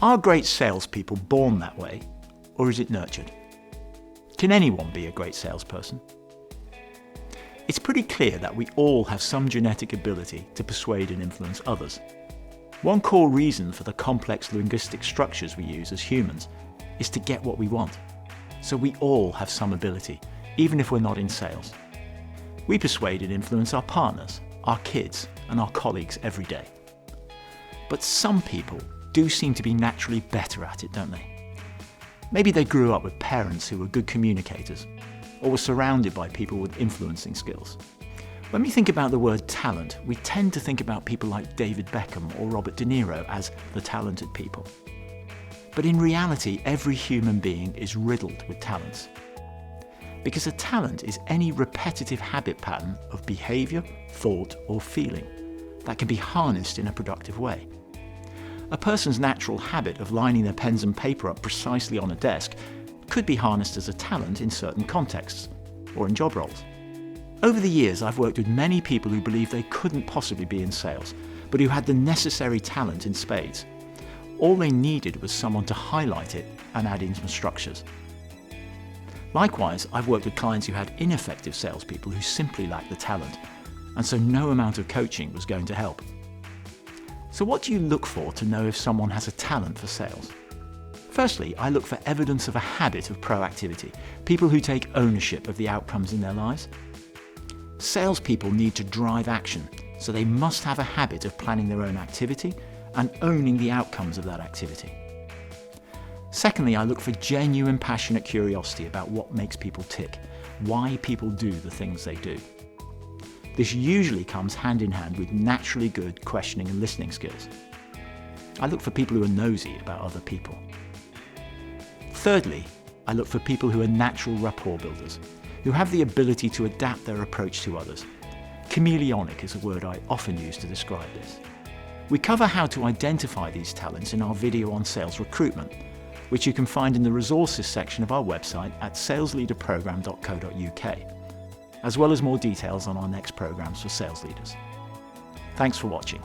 Are great salespeople born that way, or is it nurtured? Can anyone be a great salesperson? It's pretty clear that we all have some genetic ability to persuade and influence others. One core reason for the complex linguistic structures we use as humans is to get what we want. So we all have some ability, even if we're not in sales. We persuade and influence our partners, our kids, and our colleagues every day. But some people do seem to be naturally better at it, don't they? Maybe they grew up with parents who were good communicators, or were surrounded by people with influencing skills. When we think about the word talent, we tend to think about people like David Beckham or Robert De Niro as the talented people. But in reality, every human being is riddled with talents. Because a talent is any repetitive habit pattern of behaviour, thought or feeling that can be harnessed in a productive way. A person's natural habit of lining their pens and paper up precisely on a desk could be harnessed as a talent in certain contexts, or in job roles. Over the years, I've worked with many people who believed they couldn't possibly be in sales, but who had the necessary talent in spades. All they needed was someone to highlight it and add in some structures. Likewise, I've worked with clients who had ineffective salespeople who simply lacked the talent, and so no amount of coaching was going to help. So what do you look for to know if someone has a talent for sales? Firstly, I look for evidence of a habit of proactivity, people who take ownership of the outcomes in their lives. Salespeople need to drive action, so they must have a habit of planning their own activity and owning the outcomes of that activity. Secondly, I look for genuine passionate curiosity about what makes people tick, why people do the things they do. This usually comes hand in hand with naturally good questioning and listening skills. I look for people who are nosy about other people. Thirdly, I look for people who are natural rapport builders, who have the ability to adapt their approach to others. Chameleonic is a word I often use to describe this. We cover how to identify these talents in our video on sales recruitment, which you can find in the resources section of our website at salesleaderprogram.co.uk, as well as more details on our next programs for sales leaders. Thanks for watching.